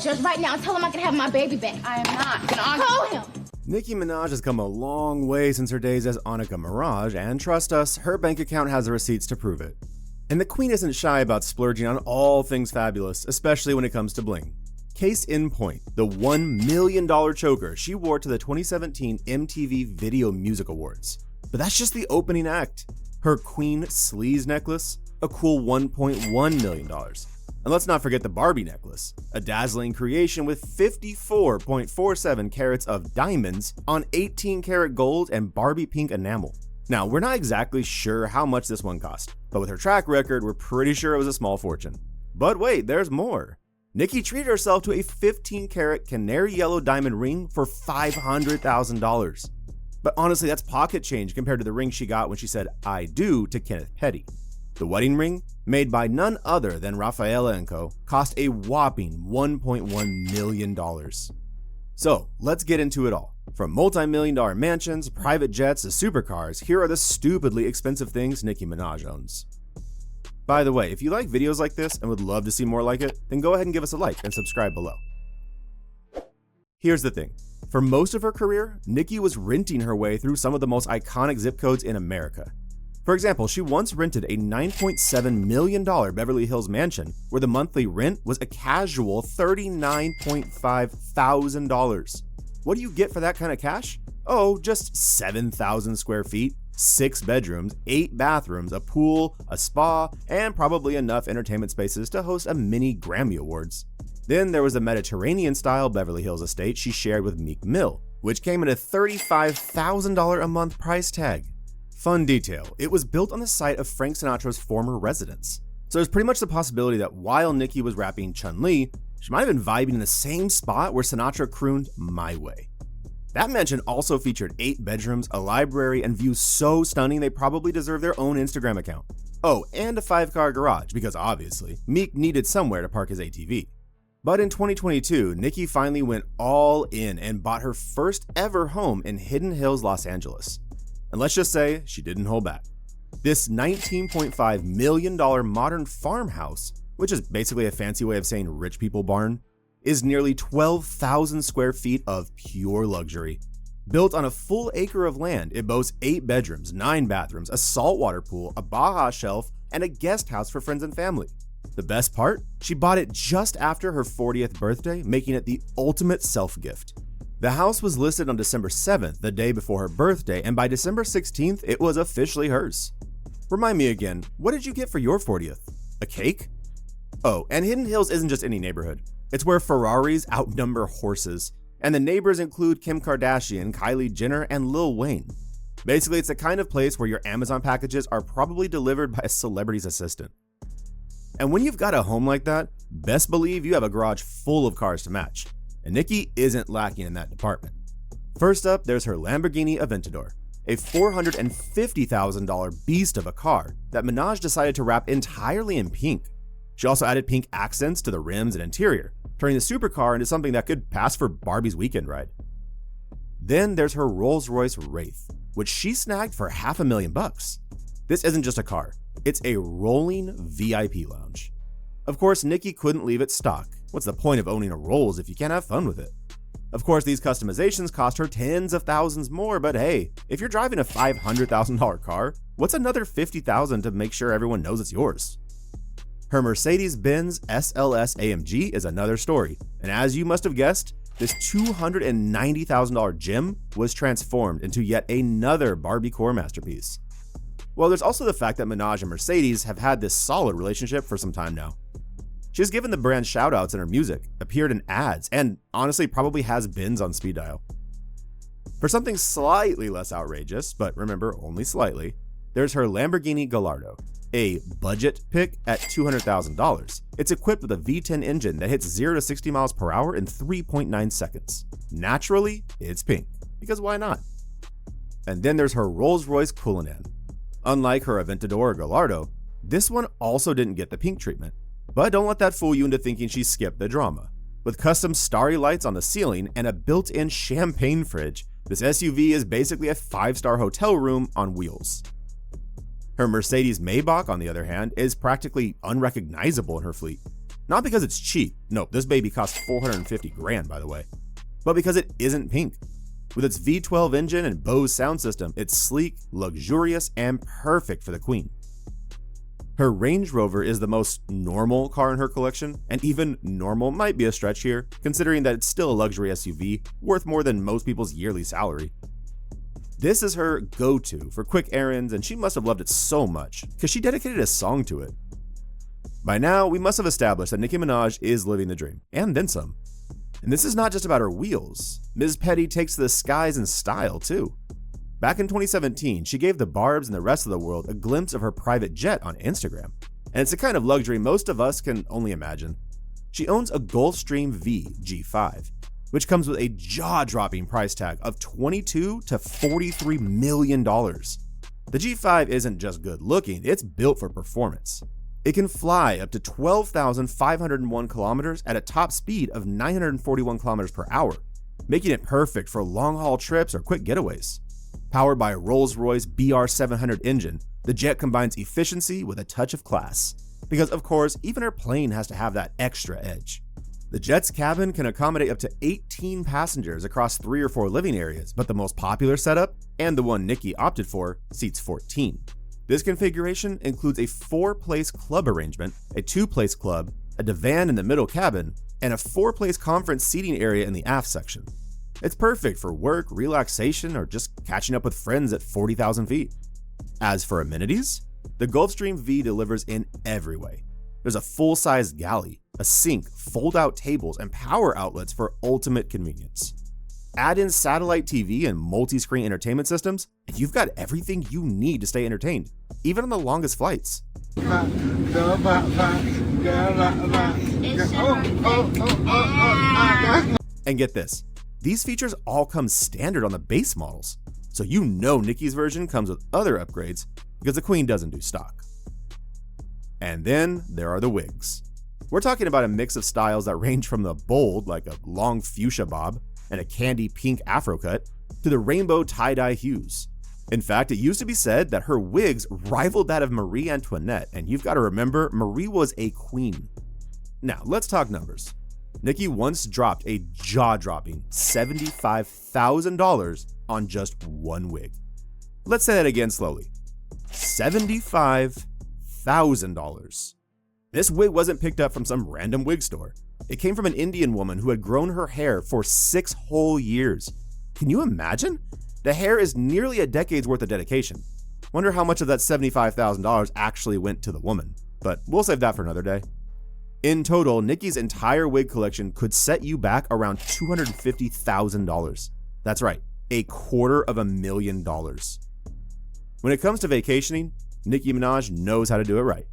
yours right now and tell him I can have my baby back. I am not gonna Call him. Nicki Minaj has come a long way since her days as Annika Mirage, and trust us, her bank account has the receipts to prove it. And the queen isn't shy about splurging on all things fabulous, especially when it comes to bling. Case in point, the $1 million choker she wore to the 2017 MTV Video Music Awards. But that's just the opening act. Her Queen Sleaze necklace, a cool $1.1 million. And let's not forget the Barbie necklace, a dazzling creation with 54.47 carats of diamonds on 18 karat gold and Barbie pink enamel. Now, we're not exactly sure how much this one cost, but with her track record, we're pretty sure it was a small fortune. But wait, there's more. Nicki treated herself to a 15 karat canary yellow diamond ring for $500,000. But honestly, that's pocket change compared to the ring she got when she said "I do" to Kenneth Petty. The wedding ring, made by none other than Raffaella & Co., cost a whopping $1.1 million. So, let's get into it all. From multi-million-dollar mansions, private jets, to supercars, here are the stupidly expensive things Nicki Minaj owns. By the way, if you like videos like this and would love to see more like it, then go ahead and give us a like and subscribe below. Here's the thing. For most of her career, Nicki was renting her way through some of the most iconic zip codes in America. For example, she once rented a $9.7 million Beverly Hills mansion where the monthly rent was a casual $39.5 thousand. What do you get for that kind of cash? Oh, just 7,000 square feet, 6 bedrooms, 8 bathrooms, a pool, a spa, and probably enough entertainment spaces to host a mini Grammy Awards. Then there was a Mediterranean-style Beverly Hills estate she shared with Meek Mill, which came at a $35,000 a month price tag. Fun detail, it was built on the site of Frank Sinatra's former residence. So there's pretty much the possibility that while Nicki was rapping Chun-Li, she might have been vibing in the same spot where Sinatra crooned "My Way." That mansion also featured 8 bedrooms, a library, and views so stunning they probably deserve their own Instagram account. Oh, and a 5-car garage, because obviously, Meek needed somewhere to park his ATV. But in 2022, Nicki finally went all in and bought her first ever home in Hidden Hills, Los Angeles. And let's just say she didn't hold back. This $19.5 million modern farmhouse, which is basically a fancy way of saying rich people barn, is nearly 12,000 square feet of pure luxury. Built on a full acre of land, it boasts 8 bedrooms, 9 bathrooms, a saltwater pool, a Baja shelf, and a guest house for friends and family. The best part? She bought it just after her 40th birthday, making it the ultimate self-gift. The house was listed on December 7th, the day before her birthday, and by December 16th, it was officially hers. Remind me again, what did you get for your 40th? A cake? Oh, and Hidden Hills isn't just any neighborhood. It's where Ferraris outnumber horses, and the neighbors include Kim Kardashian, Kylie Jenner, and Lil Wayne. Basically, it's the kind of place where your Amazon packages are probably delivered by a celebrity's assistant. And when you've got a home like that, best believe you have a garage full of cars to match. And Nicki isn't lacking in that department. First up, there's her Lamborghini Aventador, a $450,000 beast of a car that Minaj decided to wrap entirely in pink. She also added pink accents to the rims and interior, turning the supercar into something that could pass for Barbie's weekend ride. Then there's her Rolls-Royce Wraith, which she snagged for $500,000. This isn't just a car, it's a rolling VIP lounge. Of course, Nicki couldn't leave it stock. What's the point of owning a Rolls if you can't have fun with it? Of course, these customizations cost her tens of thousands more, but hey, if you're driving a $500,000 car, what's another $50,000 to make sure everyone knows it's yours? Her Mercedes-Benz SLS AMG is another story, and as you must have guessed, this $290,000 gem was transformed into yet another Barbie core masterpiece. Well, there's also the fact that Minaj and Mercedes have had this solid relationship for some time now. She's given the brand shoutouts in her music, appeared in ads, and honestly probably has bins on speed dial. For something slightly less outrageous, but remember, only slightly, there's her Lamborghini Gallardo, a budget pick at $200,000. It's equipped with a V10 engine that hits 0 to 60 miles per hour in 3.9 seconds. Naturally, it's pink, because why not? And then there's her Rolls-Royce Cullinan. Unlike her Aventador or Gallardo, this one also didn't get the pink treatment. But don't let that fool you into thinking she skipped the drama. With custom starry lights on the ceiling and a built-in champagne fridge, this SUV is basically a 5-star hotel room on wheels. Her Mercedes Maybach, on the other hand, is practically unrecognizable in her fleet. Not because it's cheap, nope, this baby costs 450 grand by the way, but because it isn't pink. With its V12 engine and Bose sound system, it's sleek, luxurious, and perfect for the queen. Her Range Rover is the most normal car in her collection, and even normal might be a stretch here, considering that it's still a luxury SUV worth more than most people's yearly salary. This is her go-to for quick errands, and she must have loved it so much, because she dedicated a song to it. By now, we must have established that Nicki Minaj is living the dream, and then some. And this is not just about her wheels. Ms. Petty takes to the skies in style, too. Back in 2017, she gave the Barbs and the rest of the world a glimpse of her private jet on Instagram. And it's a kind of luxury most of us can only imagine. She owns a Gulfstream V G5, which comes with a jaw-dropping price tag of $22 to $43 million. The G5 isn't just good looking, it's built for performance. It can fly up to 12,501 kilometers at a top speed of 941 kilometers per hour, making it perfect for long-haul trips or quick getaways. Powered by a Rolls-Royce BR700 engine, the jet combines efficiency with a touch of class. Because of course, even her plane has to have that extra edge. The jet's cabin can accommodate up to 18 passengers across 3 or 4 living areas, but the most popular setup, and the one Nicki opted for, seats 14. This configuration includes a 4-place club arrangement, a 2-place club, a divan in the middle cabin, and a 4-place conference seating area in the aft section. It's perfect for work, relaxation, or just catching up with friends at 40,000 feet. As for amenities, the Gulfstream V delivers in every way. There's a full-size galley, a sink, fold-out tables, and power outlets for ultimate convenience. Add in satellite TV and multi-screen entertainment systems, and you've got everything you need to stay entertained, even on the longest flights. And get this, these features all come standard on the base models, so you know Nicki's version comes with other upgrades because the queen doesn't do stock. And then there are the wigs. We're talking about a mix of styles that range from the bold, like a long fuchsia bob, and a candy pink afro cut, to the rainbow tie-dye hues. In fact, it used to be said that her wigs rivaled that of Marie Antoinette, and you've got to remember, Marie was a queen. Now, let's talk numbers. Nicki once dropped a jaw-dropping $75,000 on just one wig. Let's say that again slowly. $75,000. This wig wasn't picked up from some random wig store. It came from an Indian woman who had grown her hair for 6 whole years. Can you imagine? The hair is nearly a decade's worth of dedication. Wonder how much of that $75,000 actually went to the woman, but we'll save that for another day. In total, Nicki's entire wig collection could set you back around $250,000. That's right, $250,000. When it comes to vacationing, Nicki Minaj knows how to do it right.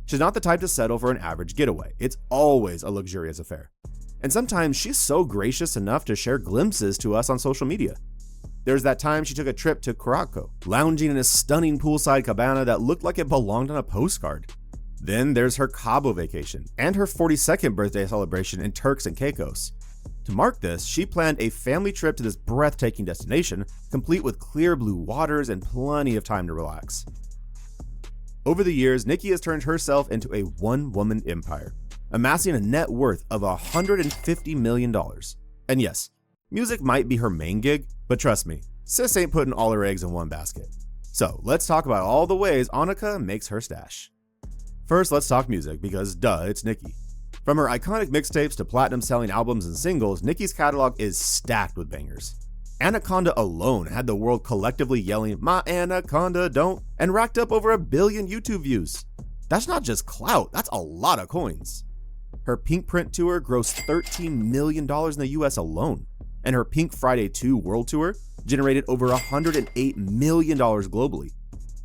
She's not the type to settle for an average getaway. It's always a luxurious affair. And sometimes she's so gracious enough to share glimpses to us on social media. There's that time she took a trip to Curacao, lounging in a stunning poolside cabana that looked like it belonged on a postcard. Then there's her Cabo vacation and her 42nd birthday celebration in Turks and Caicos. To mark this, she planned a family trip to this breathtaking destination, complete with clear blue waters and plenty of time to relax. Over the years, Nicki has turned herself into a one-woman empire, amassing a net worth of $150 million. And yes, music might be her main gig, but trust me, sis ain't putting all her eggs in one basket. So let's talk about all the ways Annika makes her stash. First, let's talk music, because duh, it's Nicki. From her iconic mixtapes to platinum-selling albums and singles, Nicki's catalog is stacked with bangers. Anaconda alone had the world collectively yelling, "My Anaconda don't," and racked up over 1 billion YouTube views. That's not just clout, that's a lot of coins. Her Pink Print tour grossed $13 million in the US alone, and her Pink Friday 2 World Tour generated over $108 million globally.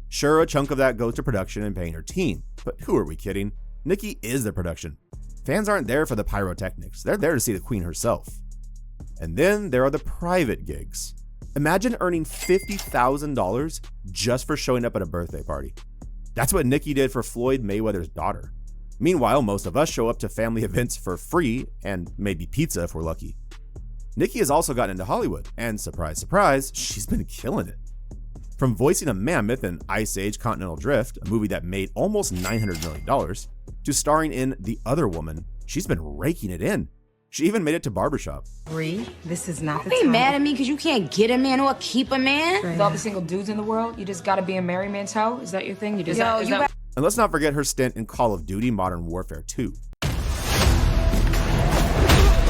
Sure, a chunk of that goes to production and paying her team, but who are we kidding? Nicki is the production. Fans aren't there for the pyrotechnics, they're there to see the queen herself. And then there are the private gigs. Imagine earning $50,000 just for showing up at a birthday party. That's what Nicki did for Floyd Mayweather's daughter. Meanwhile, most of us show up to family events for free, and maybe pizza if we're lucky. Nicki has also gotten into Hollywood, and surprise, surprise, she's been killing it. From voicing a mammoth in Ice Age Continental Drift, a movie that made almost $900 million, to starring in The Other Woman, she's been raking it in. She even made it to barbershop. Bree, this is not the Don't be time. mad at me because you can't get a man or keep a man. With all the single dudes in the world, you just gotta be a married man's hoe? Is that your thing? You just Yo, is you that- And let's not forget her stint in Call of Duty Modern Warfare 2.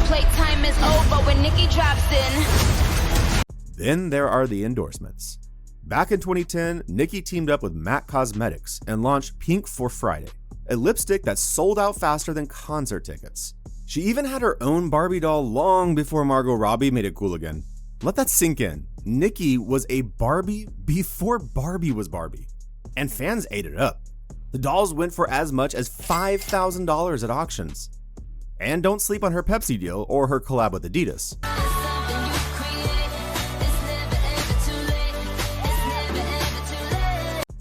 Playtime is over when Nicki drops in. Then there are the endorsements. Back in 2010, Nicki teamed up with MAC Cosmetics and launched Pink for Friday, a lipstick that sold out faster than concert tickets. She even had her own Barbie doll long before Margot Robbie made it cool again. Let that sink in. Nicki was a Barbie before Barbie was Barbie, and fans ate it up. The dolls went for as much as $5,000 at auctions. And don't sleep on her Pepsi deal or her collab with Adidas.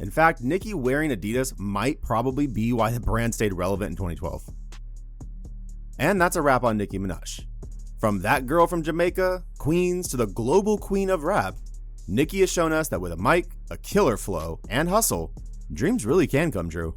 In fact, Nicki wearing Adidas might probably be why the brand stayed relevant in 2012. And that's a wrap on Nicki Minaj. From that girl from Jamaica, Queens, to the global queen of rap, Nicki has shown us that with a mic, a killer flow, and hustle, dreams really can come true.